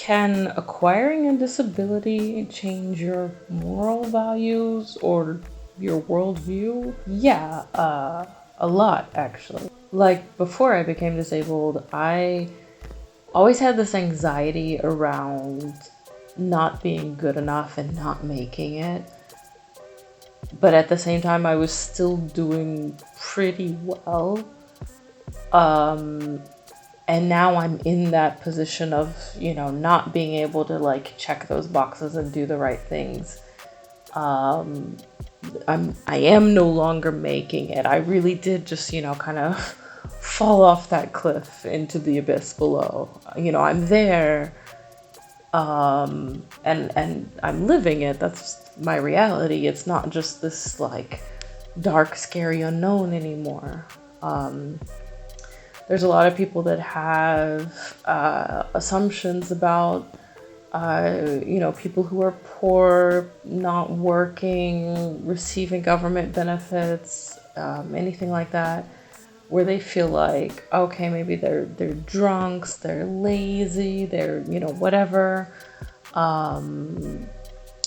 Can acquiring a disability change your moral values or your worldview? Yeah, a lot actually. Like before I became disabled, I always had this anxiety around not being good enough and not making it. But at the same time, I was still doing pretty well. And now I'm in that position of, not being able to like check those boxes and do the right things. I am no longer making it. I really did just, kind of fall off that cliff into the abyss below. I'm there, and I'm living it. That's my reality. It's not just this like dark, scary unknown anymore. There's a lot of people that have assumptions about, people who are poor, not working, receiving government benefits, anything like that, where they feel like, okay, maybe they're drunks, they're lazy, they're, whatever,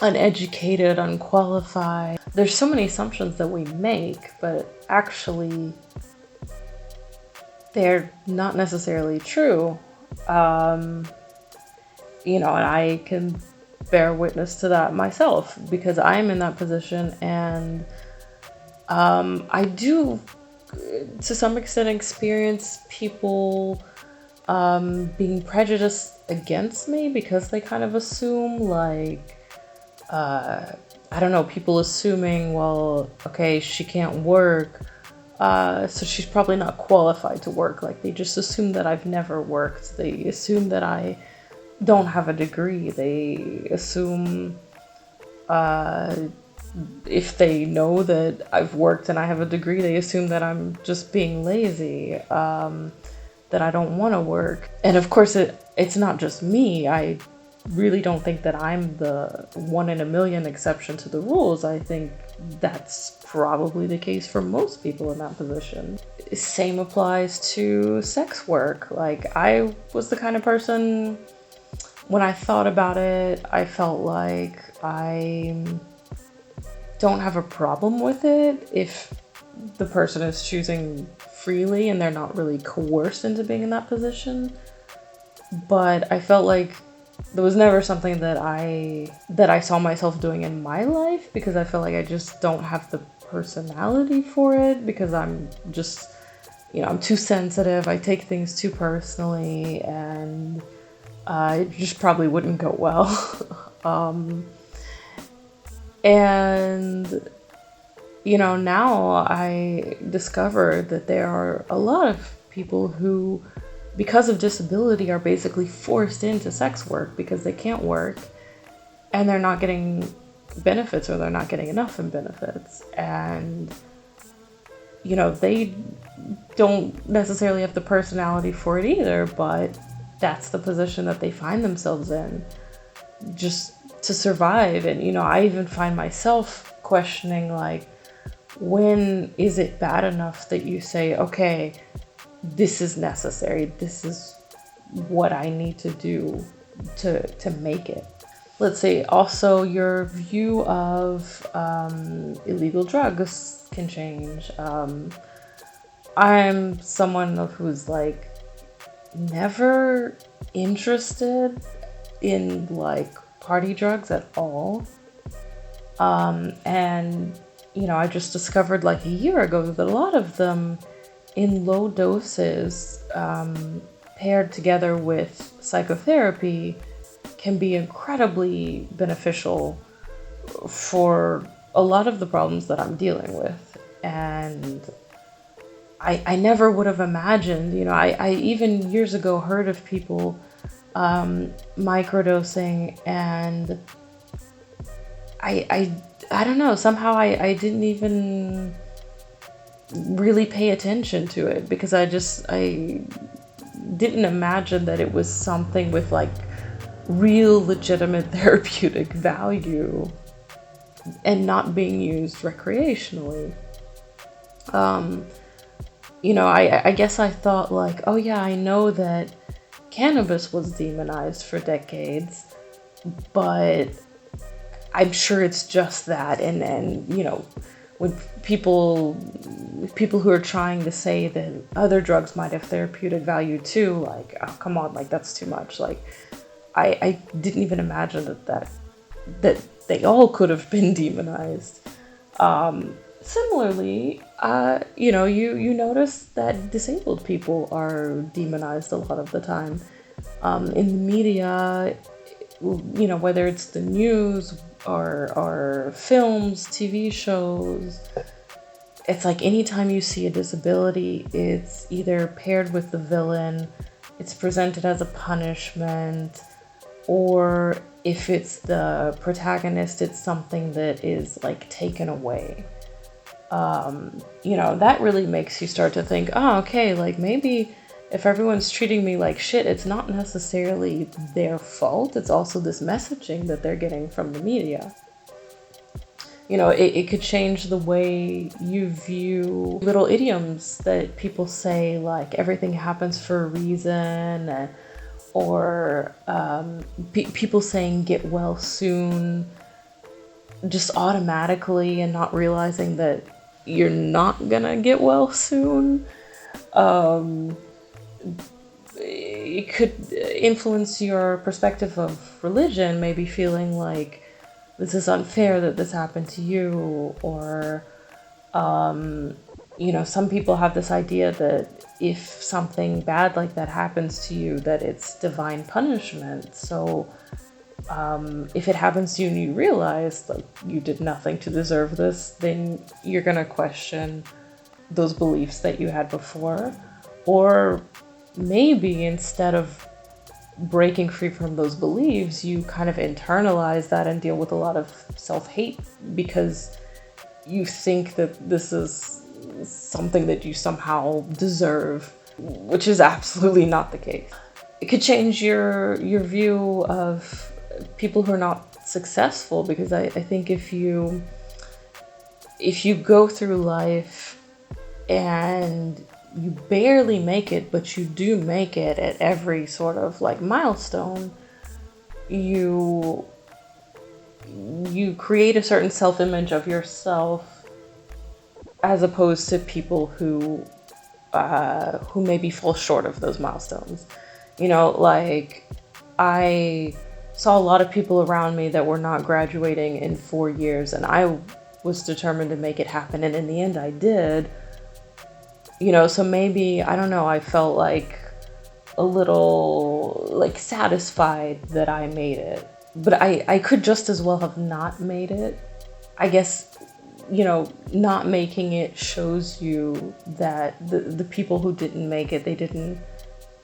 uneducated, unqualified. There's so many assumptions that we make, but actually they're not necessarily true. And I can bear witness to that myself because I'm in that position, and I do, to some extent, experience people being prejudiced against me because they kind of assume, like, I don't know, people assuming, well, okay, she can't work, so she's probably not qualified to work. Like, they just assume that I've never worked. They assume that I don't have a degree. They assume, if they know that I've worked and I have a degree, they assume that I'm just being lazy, that I don't want to work. And of course, it's not just me. I really don't think that I'm the 1 in a million exception to the rules. I think that's probably the case for most people in that position. Same applies to sex work. Like, I was the kind of person, when I thought about it, I felt like I don't have a problem with it if the person is choosing freely and they're not really coerced into being in that position. But I felt like there was never something that I saw myself doing in my life, because I feel like I just don't have the personality for it, because I'm just, I'm too sensitive. I take things too personally, and it just probably wouldn't go well. And now I discovered that there are a lot of people who, because of disability, are basically forced into sex work because they can't work and they're not getting benefits, or they're not getting enough in benefits. And, they don't necessarily have the personality for it either, but that's the position that they find themselves in just to survive. And, I even find myself questioning, like, when is it bad enough that you say, okay, this is necessary, this is what I need to do to make it. Let's say also your view of illegal drugs can change. I'm someone who's like never interested in like party drugs at all. And I just discovered like a year ago that a lot of them in low doses, paired together with psychotherapy, can be incredibly beneficial for a lot of the problems that I'm dealing with. And I never would have imagined, I even years ago heard of people microdosing, and I don't know, somehow I didn't even really pay attention to it, because I didn't imagine that it was something with like real legitimate therapeutic value and not being used recreationally. I guess I thought like, oh yeah, I know that cannabis was demonized for decades, but I'm sure it's just that. And you know, when people who are trying to say that other drugs might have therapeutic value too, like, oh, come on, like, that's too much. Like, I didn't even imagine that they all could have been demonized. Similarly, you know, you notice that disabled people are demonized a lot of the time. In the media, you know, whether it's the news or films, TV shows, it's like anytime you see a disability, it's either paired with the villain, it's presented as a punishment, or if it's the protagonist, it's something that is like taken away. You know, that really makes you start to think, oh, okay, like maybe if everyone's treating me like shit, it's not necessarily their fault. It's also this messaging that they're getting from the media. You know, it could change the way you view little idioms that people say, like everything happens for a reason, or people saying get well soon just automatically and not realizing that you're not gonna get well soon. It could influence your perspective of religion, maybe feeling like this is unfair that this happened to you, or you know, some people have this idea that if something bad like that happens to you, that it's divine punishment. So if it happens to you and you realize like you did nothing to deserve this, then you're gonna question those beliefs that you had before. Or maybe instead of breaking free from those beliefs, you kind of internalize that and deal with a lot of self-hate because you think that this is something that you somehow deserve, which is absolutely not the case. It could change your view of people who are not successful, because I think if you go through life and you barely make it, but you do make it at every sort of like milestone, you create a certain self-image of yourself, as opposed to people who maybe fall short of those milestones. You know, like I saw a lot of people around me that were not graduating in 4 years, and I was determined to make it happen, and in the end I did. You know, so maybe, I don't know, I felt like a little like satisfied that I made it, but I could just as well have not made it. I guess, you know, not making it shows you that the people who didn't make it, they didn't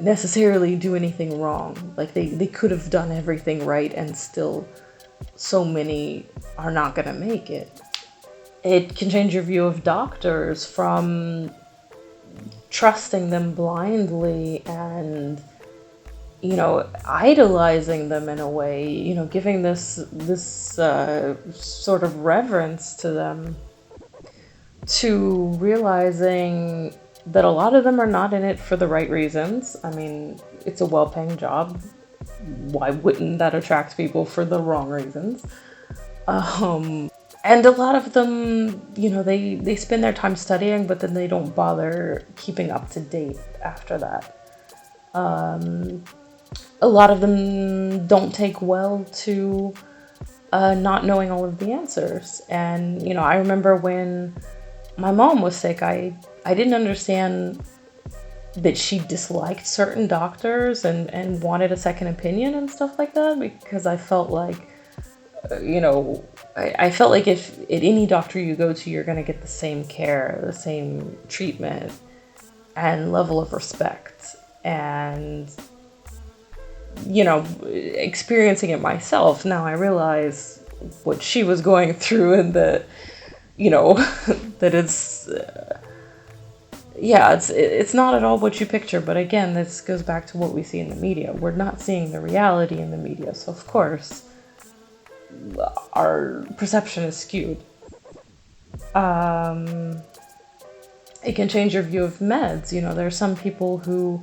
necessarily do anything wrong. Like they could have done everything right, and still so many are not gonna make it. It can change your view of doctors from trusting them blindly and, you know, idolizing them in a way, you know, giving this sort of reverence to them, to realizing that a lot of them are not in it for the right reasons. I mean, it's a well-paying job. Why wouldn't that attract people for the wrong reasons? And a lot of them, you know, they spend their time studying, but then they don't bother keeping up to date after that. A lot of them don't take well to not knowing all of the answers. And, you know, I remember when my mom was sick, I didn't understand that she disliked certain doctors and wanted a second opinion and stuff like that, because I felt like, you know, I felt like if at any doctor you go to, you're going to get the same care, the same treatment, and level of respect. And, you know, experiencing it myself, now I realize what she was going through, and that, you know, that it's, yeah, it's not at all what you picture. But again, this goes back to what we see in the media. We're not seeing the reality in the media, so of course our perception is skewed. It can change your view of meds. You know, there are some people who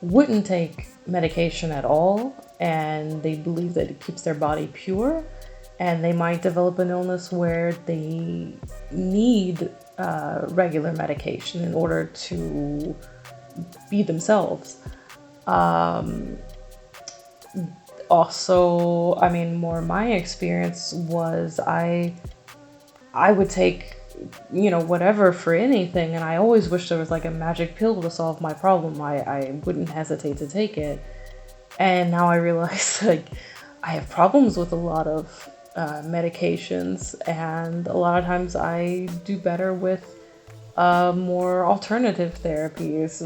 wouldn't take medication at all, and they believe that it keeps their body pure, and they might develop an illness where they need regular medication in order to be themselves. Also, I mean, more my experience was I would take, whatever for anything, and I always wished there was like a magic pill to solve my problem. I wouldn't hesitate to take it. And now I realize like I have problems with a lot of medications, and a lot of times I do better with more alternative therapies,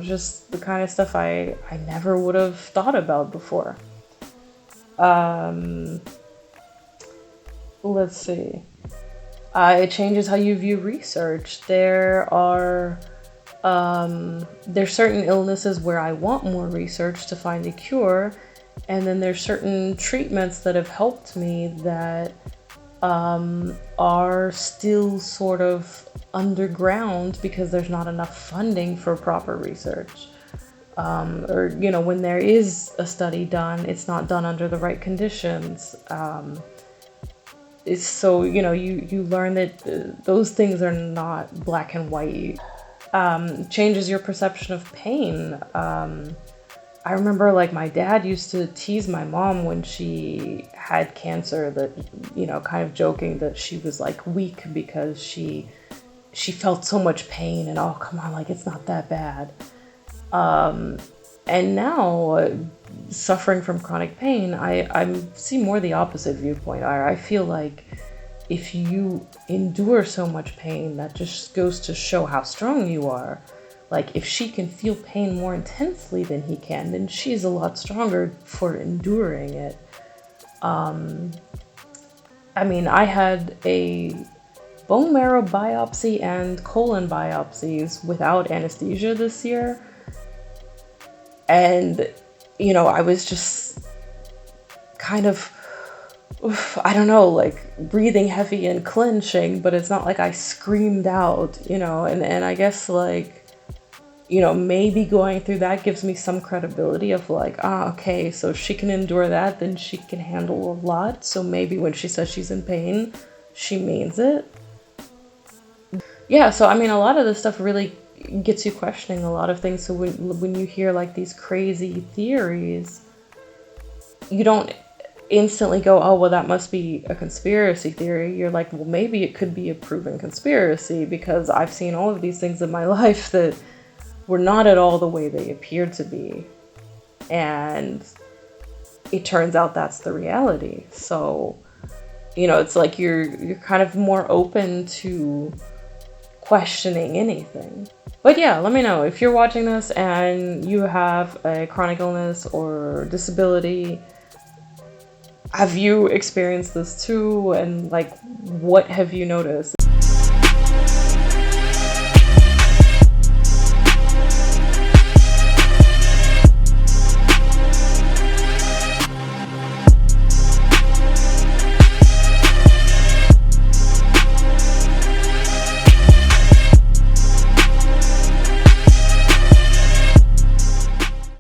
just the kind of stuff I never would have thought about before. Let's see. It changes how you view research. There's certain illnesses where I want more research to find a cure, and then there's certain treatments that have helped me that are still sort of underground because there's not enough funding for proper research. Or, when there is a study done, it's not done under the right conditions. So, you learn that those things are not black and white. Changes your perception of pain. I remember like my dad used to tease my mom when she had cancer, that, kind of joking that she was like weak because she felt so much pain, and oh, come on, like it's not that bad. And now, suffering from chronic pain, I see more the opposite viewpoint. I feel like if you endure so much pain, that just goes to show how strong you are. Like, if she can feel pain more intensely than he can, then she's a lot stronger for enduring it. I mean, I had a bone marrow biopsy and colon biopsies without anesthesia this year. And, I was just kind of, I don't know, like breathing heavy and clenching, but it's not like I screamed out, and I guess like, maybe going through that gives me some credibility of like, okay, so if she can endure that, then she can handle a lot. So maybe when she says she's in pain, she means it. Yeah, so I mean, a lot of this stuff really gets you questioning a lot of things. So when you hear like these crazy theories, you don't instantly go, oh, well, that must be a conspiracy theory. You're like, well, maybe it could be a proven conspiracy, because I've seen all of these things in my life that were not at all the way they appeared to be. And it turns out that's the reality. So, it's like you're kind of more open to questioning anything. But yeah, let me know if you're watching this and you have a chronic illness or disability. Have you experienced this too? And like, what have you noticed?